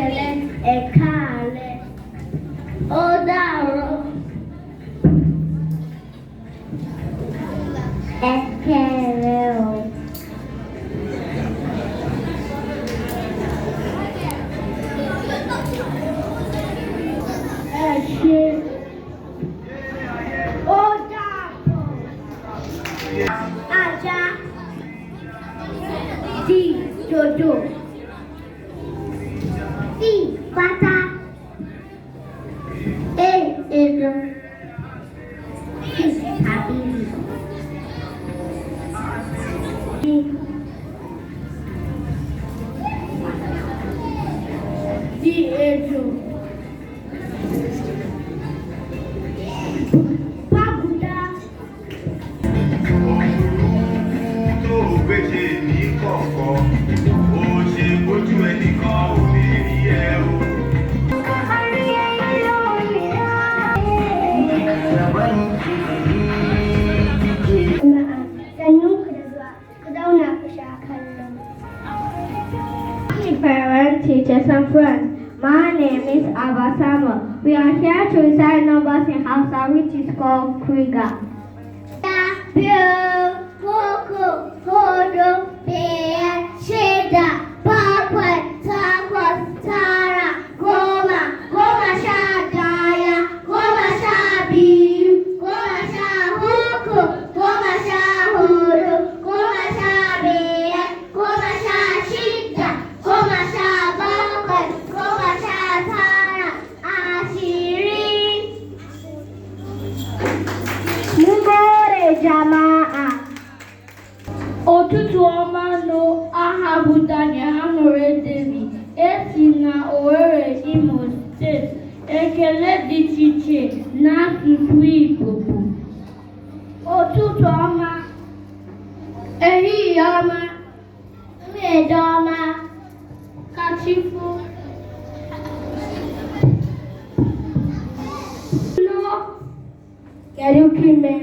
ẹ̀kẹ́lẹ́ ẹ̀ka àlẹ́ ó dàrọ̀ ẹ̀kẹ́lẹ́ o. Ẹ ṣé ó dàbọ̀ ajá di dodo di bàtà èlò di tábìlì di èlò bàbúdà. Tó o gbèsè ní kọ̀ọ̀kan, ó ṣe bójú ẹnìkan ò lè rí ẹ o. Parents, teachers, and friends. My name is Abba Samuel. We are here to recite numbers in Hausa, which is called Kriga. Jama'a Ụtụtụ ọma nụ aha bụ Daniel Amore David esi na Owerri Imo steeti. Ekele dị iche iche n'asụsụ Igbo bụ ụtụtụ ọma, ehihie ọma, mgbede ọma, kachifụ kedu ka ime